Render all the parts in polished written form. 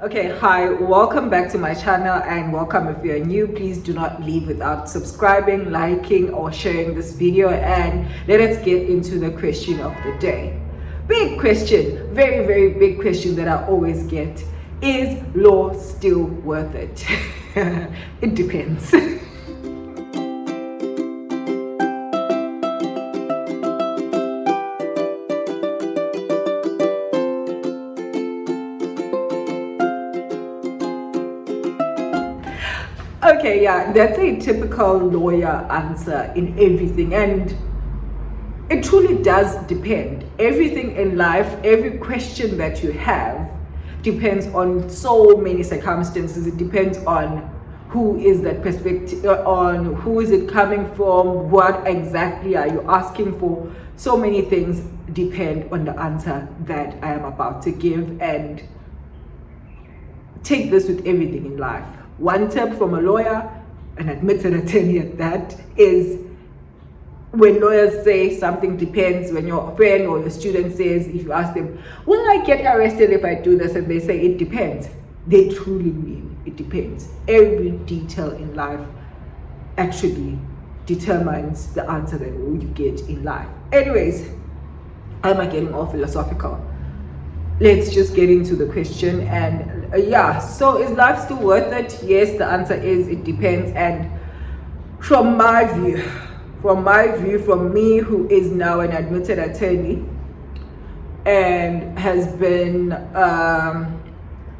Okay, hi, welcome back to my channel, and welcome if you're new. Please do not leave without subscribing, liking or sharing this video, and let us get into the question of the day. Big question, very big question that I always get. Is law still worth it? It depends. Okay, yeah, that's a typical lawyer answer in everything, and it truly does depend. Everything in life, every question that you have depends on so many circumstances. It depends on who is that perspective, on who is it coming from, what exactly are you asking for. So many things depend on the answer that I am about to give, and take this with everything in life. One tip from a lawyer, an admitted attorney at that, is when lawyers say something depends, when your friend or your student says, if you ask them, will I get arrested if I do this? And they say it depends. They truly mean it depends. Every detail in life actually determines the answer that you get in life. Anyways, am I getting all philosophical? Let's just get into the question. And so is life still worth it? Yes, the answer is it depends. And from me, who is now an admitted attorney and has been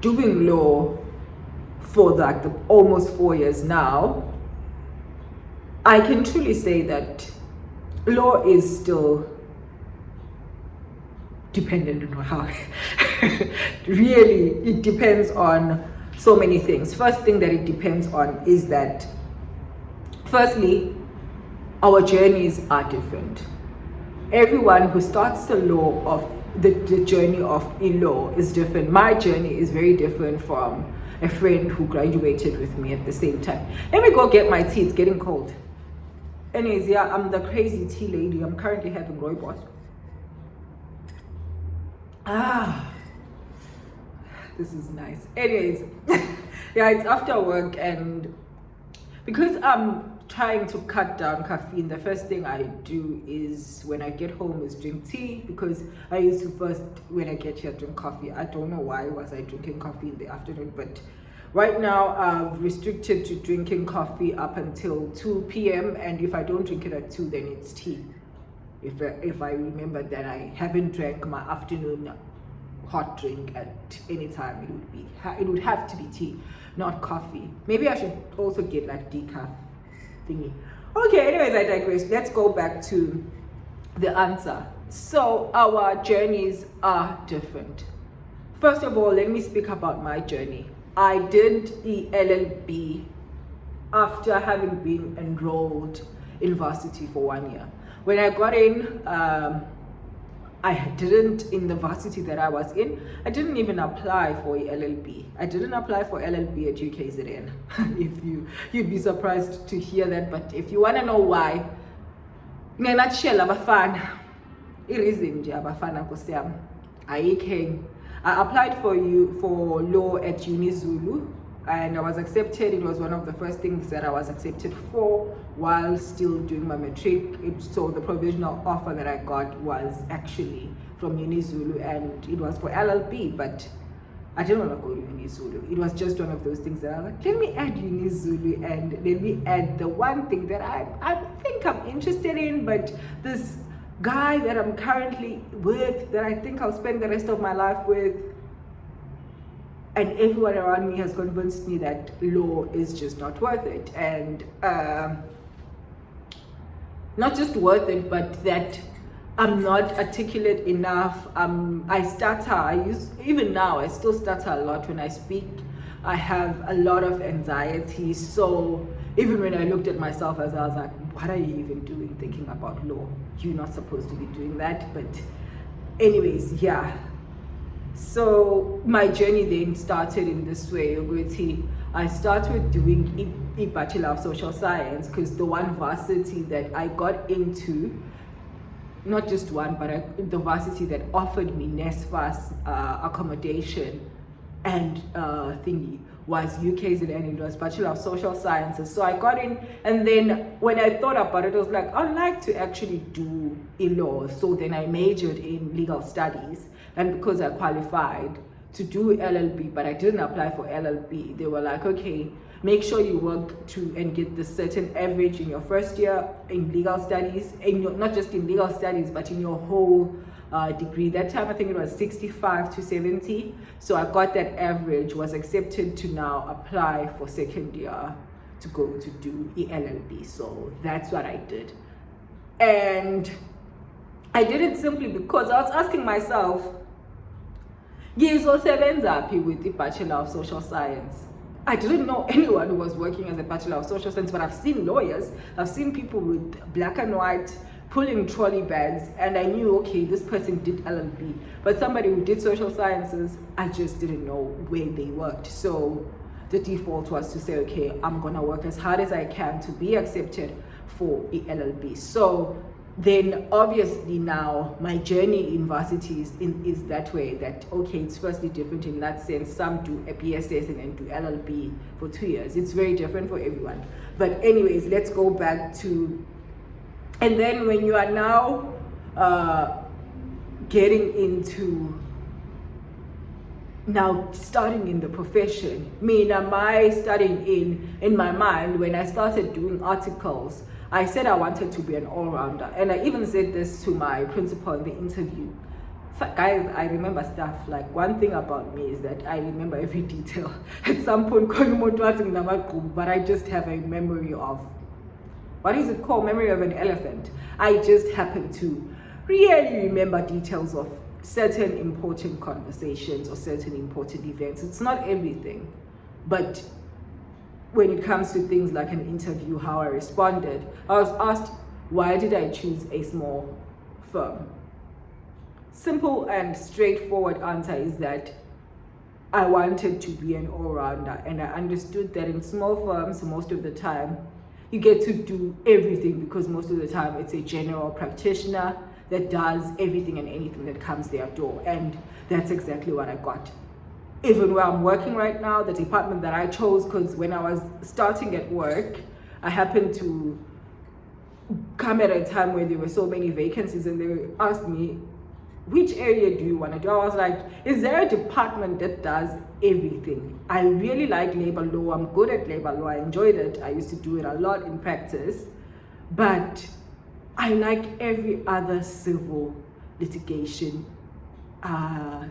doing law for like almost 4 years now, I can truly say that law is still dependent on how really it depends on so many things. First thing that it depends on is that, firstly, our journeys are different. Everyone who starts the journey of a law is different. My journey is very different from a friend who graduated with me at the same time. Let me go get my tea, it's getting cold. Anyways, yeah, I'm the crazy tea lady. I'm currently having rooibos. This is nice. Anyways, yeah, it's after work, and because I'm trying to cut down caffeine, the first thing I do is when I get home is drink tea, because I used to first, when I get here, drink coffee. I don't know why was I drinking coffee in the afternoon, but right now I've restricted to drinking coffee up until 2 p.m. and if I don't drink it at 2, then it's tea. If I remember that I haven't drank my afternoon hot drink at any time, it would have to be tea, not coffee. Maybe I should also get like decaf thingy. Okay, anyways, I digress. Let's go back to the answer. So our journeys are different. First of all, let me speak about my journey. I did the LLB after having been enrolled in varsity for 1 year. When I got in, I didn't, in the varsity that I was in, I didn't even apply for LLB. I didn't apply for LLB at UKZN. You'd be surprised to hear that, but if you want to know why, in a nutshell, abafana, reason abafana kosiyam, I applied for law at UniZulu, and I was accepted. It was one of the first things that I was accepted for while still doing my matric. So the provisional offer that I got was actually from UniZulu, and it was for LLB, but I didn't want to go to UniZulu. It was just one of those things that I was like, let me add UniZulu and let me add the one thing that I think I'm interested in, but this guy that I'm currently with, that I think I'll spend the rest of my life with, and everyone around me has convinced me that law is just not worth it. And not just worth it, but that I'm not articulate enough. I stutter. Even now, I still stutter a lot when I speak. I have a lot of anxiety. So even when I looked at myself, as I was like, what are you even doing thinking about law? You're not supposed to be doing that. But anyways, yeah. So my journey then started in this way. I started doing a Bachelor of Social Science, because the one varsity that I got into, not just one, but the varsity that offered me NSFAS accommodation and thingy was UKZN, and it was Bachelor of Social Sciences. So I got in, and then when I thought about it, I was like, I'd like to actually do law. So then I majored in legal studies, and because I qualified to do LLB, but I didn't apply for LLB, they were like, okay, make sure you work to and get the certain average in your first year in legal studies, and not just in legal studies, but in your whole degree. That time I think it was 65 to 70. So I got that average, was accepted to now apply for second year to go to do LLB. So that's what I did. And I did it simply because I was asking myself, ngizosebenzaphi with the Bachelor of Social Science? I didn't know anyone who was working as a Bachelor of Social Science, but I've seen lawyers, I've seen people with black and white pulling trolley bags, and I knew, okay, this person did LLB, but somebody who did social sciences, I just didn't know where they worked. So the default was to say, okay, I'm gonna work as hard as I can to be accepted for the LLB. So then obviously now my journey in varsity is that way, that okay, it's firstly different in that sense. Some do a BSS and then do LLB for 2 years. It's very different for everyone. But anyways, let's go back to, and then when you are now getting into now starting in the profession, my studying in my mind, when I started doing articles, I said I wanted to be an all-rounder, and I even said this to my principal in the interview. So guys, I remember stuff. Like, one thing about me is that I remember every detail. At some point, but I just have a memory of, what is it called? Memory of an elephant. I just happen to really remember details of certain important conversations or certain important events. It's not everything, but when it comes to things like an interview, how I responded, I was asked, why did I choose a small firm? Simple and straightforward answer is that I wanted to be an all-rounder, and I understood that in small firms, most of the time, you get to do everything, because most of the time it's a general practitioner that does everything and anything that comes their door, and that's exactly what I got. Even where I'm working right now, the department that I chose, because when I was starting at work, I happened to come at a time where there were so many vacancies, and they asked me, which area do you want to do? I was like, is there a department that does everything? I really like labor law. I'm good at labor law. I enjoyed it. I used to do it a lot in practice, but I like every other civil litigation,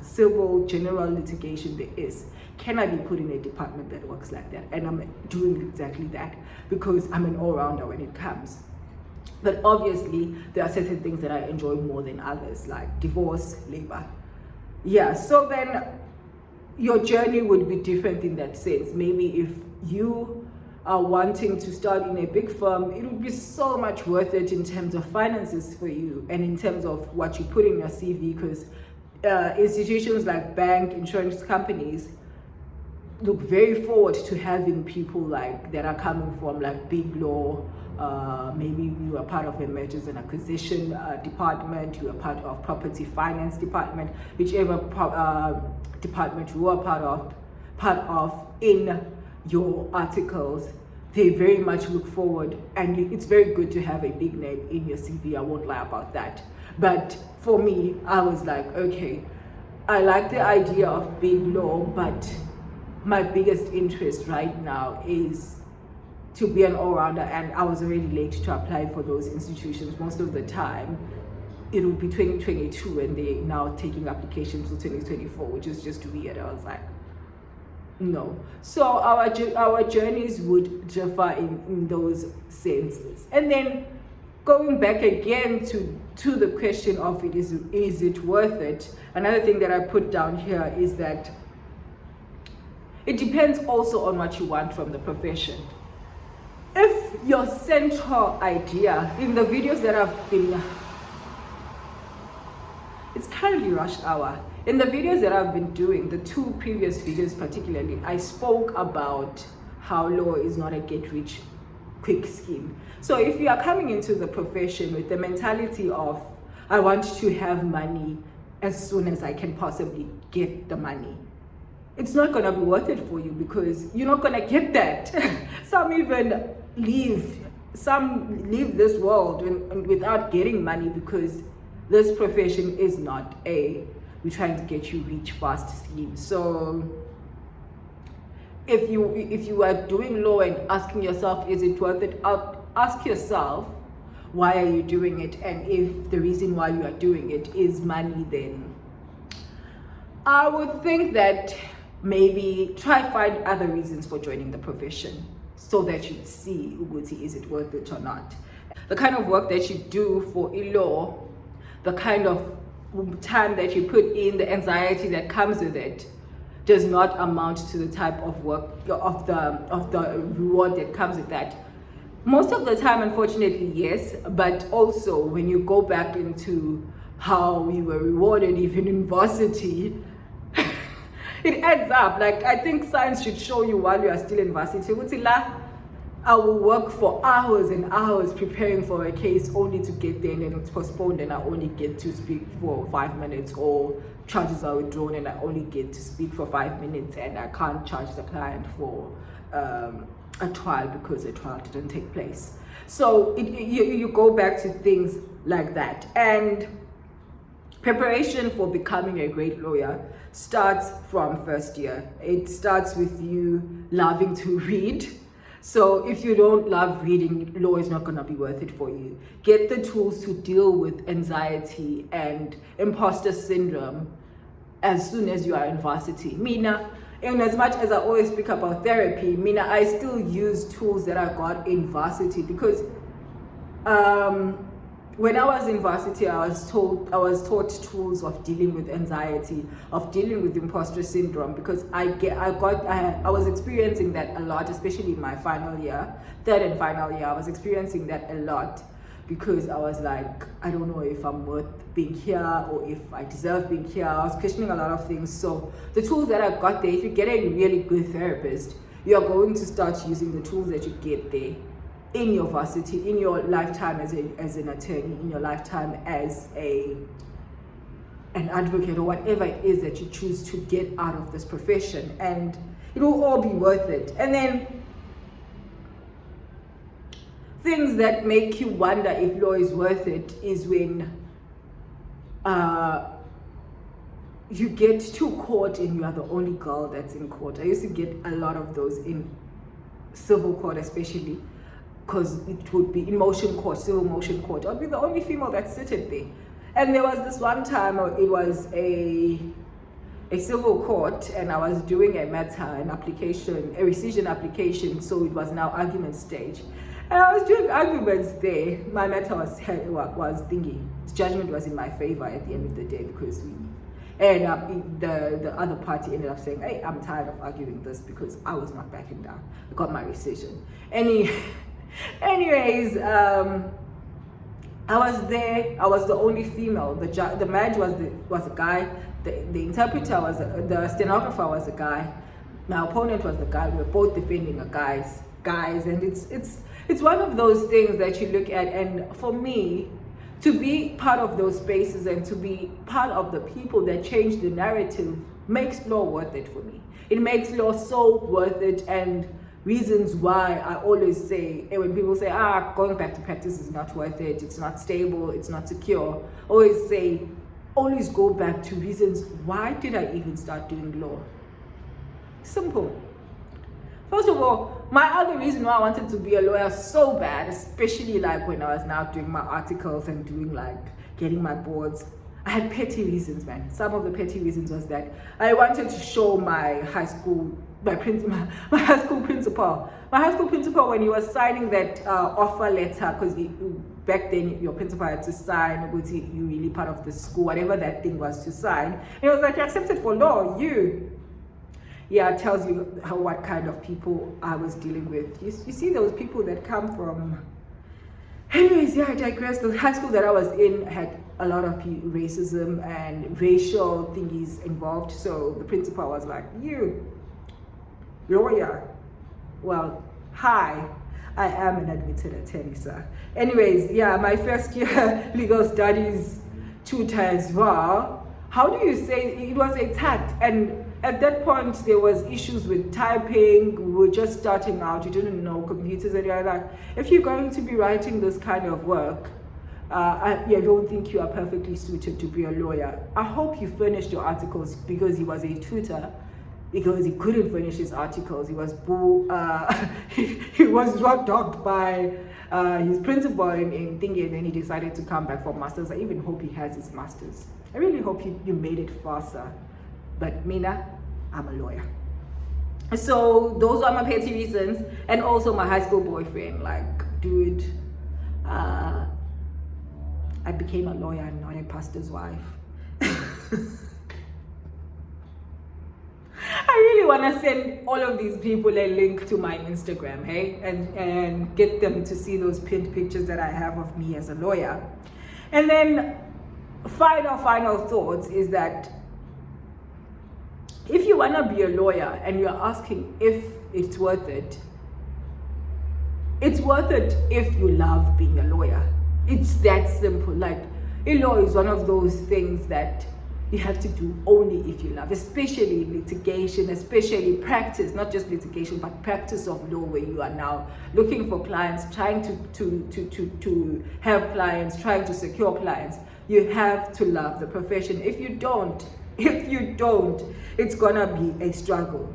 civil general litigation there is. Can I be put in a department that works like that? And I'm doing exactly that, because I'm an all-rounder when it comes. But obviously there are certain things that I enjoy more than others, like divorce, labor. Yeah, so then your journey would be different in that sense. Maybe if you are wanting to start in a big firm, it would be so much worth it in terms of finances for you and in terms of what you put in your CV, because institutions like bank, insurance companies look very forward to having people like that are coming from like big law. Maybe you are part of a mergers and acquisition department, you are part of property finance department, whichever department you are part of in your articles. They very much look forward, and it's very good to have a big name in your CV. I won't lie about that. But for me, I was like, okay, I like the idea of big law, but my biggest interest right now is to be an all-rounder, and I was already late to apply for those institutions. Most of the time it would be 2022 and they're now taking applications for 2024, which is just weird. I was like, no. So our journeys would differ in those senses. And then going back again to the question of is it worth it, another thing that I put down here is that it depends also on what you want from the profession. If your central idea in the videos that I've been, it's currently rush hour. In the videos that I've been doing, the 2 previous videos particularly, I spoke about how law is not a get-rich-quick scheme. So if you are coming into the profession with the mentality of, I want to have money as soon as I can possibly get the money, it's not going to be worth it for you because you're not going to get that. Some even leave this world without getting money because this profession is not we're trying to get you rich fast scheme. So if you are doing law and asking yourself, is it worth it? Ask yourself, why are you doing it? And if the reason why you are doing it is money, then I would think that maybe try find other reasons for joining the profession so that you'd see, is it worth it or not. The kind of work that you do for law, the kind of time that you put in, the anxiety that comes with it, does not amount to the type of work of the reward that comes with that. Most of the time, unfortunately, yes, but also when you go back into how you were rewarded even in varsity, it adds up. Like, I think science should show you while you are still in varsity. I will work for hours and hours preparing for a case only to get there and then it's postponed and I only get to speak for 5 minutes, or charges are withdrawn and I only get to speak for 5 minutes and I can't charge the client for a trial because a trial didn't take place. So you go back to things like that. And preparation for becoming a great lawyer starts from first year. It starts with you loving to read. So if you don't love reading, law is not going to be worth it for you. Get the tools to deal with anxiety and imposter syndrome as soon as you are in varsity. Mina, and as much as I always speak about therapy, Mina, I still use tools that I got in varsity because when I was in varsity, I was taught tools of dealing with anxiety, of dealing with imposter syndrome, because I was experiencing that a lot, especially in my final year, third and final year. I was experiencing that a lot because I was like, I don't know if I'm worth being here or if I deserve being here. I was questioning a lot of things. So the tools that I got there, if you get a really good therapist, you're going to start using the tools that you get there in your varsity, in your lifetime as an attorney, in your lifetime as an advocate, or whatever it is that you choose to get out of this profession, and it will all be worth it. And then things that make you wonder if law is worth it is when you get to court and you are the only girl that's in court. I used to get a lot of those in civil court, especially because it would be in motion court, civil motion court. I'd be the only female that seated there. And there was this one time, it was a civil court, and I was doing a matter, an application, a rescission application, so it was now argument stage. And I was doing arguments there. My matter was thingy. Judgment was in my favor at the end of the day because the other party ended up saying, hey, I'm tired of arguing this because I was not backing down. I got my rescission. Anyways, I was there. I was the only female. The judge was a guy. The interpreter was the stenographer was a guy. My opponent was the guy. We were both defending a guys, and it's one of those things that you look at. And for me, to be part of those spaces and to be part of the people that change the narrative makes law worth it for me. It makes law so worth it, and reasons why I always say, and when people say, going back to practice is not worth it, it's not stable, it's not secure, always go back to reasons, why did I even start doing law? Simple. First of all, my other reason why I wanted to be a lawyer so bad, especially like when I was now doing my articles and doing like getting my boards, I had petty reasons, man. Some of the petty reasons was that I wanted to show my high school principal. My high school principal, when he was signing that offer letter, because back then your principal had to sign, was you really part of the school, whatever that thing was to sign. And he was like, you're accepted for law, Yeah, it tells you what kind of people I was dealing with. You see those people that come from... Anyways, yeah, I digress. The high school that I was in had a lot of racism and racial thingies involved. So the principal was like, you, lawyer. Well, hi, I am an admitted attorney, sir. Anyways, yeah, my first year legal studies tutor as well how do you say, it was a tact, and at that point there was issues with typing. We were just starting out, you didn't know computers, and you're like, if you're going to be writing this kind of work, I don't think you are perfectly suited to be a lawyer. I hope you finished your articles, because he was a tutor, because he couldn't finish his articles. He was he was rock dogged by his principal in thingy, and then he decided to come back for masters. I even hope he has his masters. I really hope you made it faster. But Mina, I'm a lawyer. So those are my petty reasons, and also my high school boyfriend. Like, dude, I became a lawyer and not a pastor's wife. I really want to send all of these people a link to my Instagram, hey, and get them to see those pinned pictures that I have of me as a lawyer. And then final thoughts is that if you want to be a lawyer and you're asking if it's worth it if you love being a lawyer. It's that simple. Like, law is one of those things that you have to do only if you love, especially litigation, especially practice, not just litigation, but practice of law, where you are now looking for clients, trying to have clients, trying to secure clients. You have to love the profession. If you don't, it's gonna be a struggle.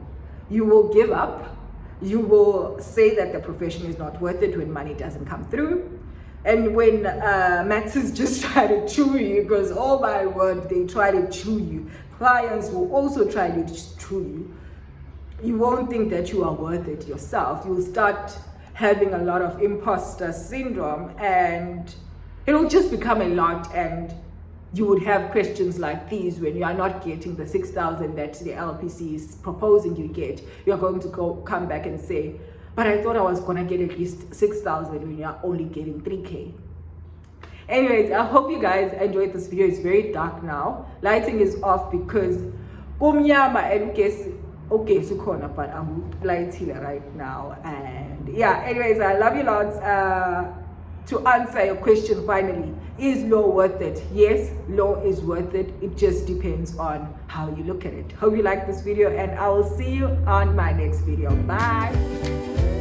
You will give up. You will say that the profession is not worth it when money doesn't come through. And when Maxes just try to chew you, because oh my word, they try to chew you. Clients will also try to chew you. You won't think that you are worth it yourself. You'll start having a lot of imposter syndrome, and it'll just become a lot. And you would have questions like these when you are not getting the 6,000 that the LPC is proposing you get. You're going to come back and say, but I thought I was gonna get at least 6,000 when you're only getting 3K. Anyways, I hope you guys enjoyed this video. It's very dark now. Lighting is off because kumnyama, and guess okay, sukhona, but I'm lighting right now. And yeah, anyways, I love you lots. To answer your question finally, is law worth it? Yes, law is worth it. It just depends on how you look at it. Hope you like this video, and I will see you on my next video. Bye.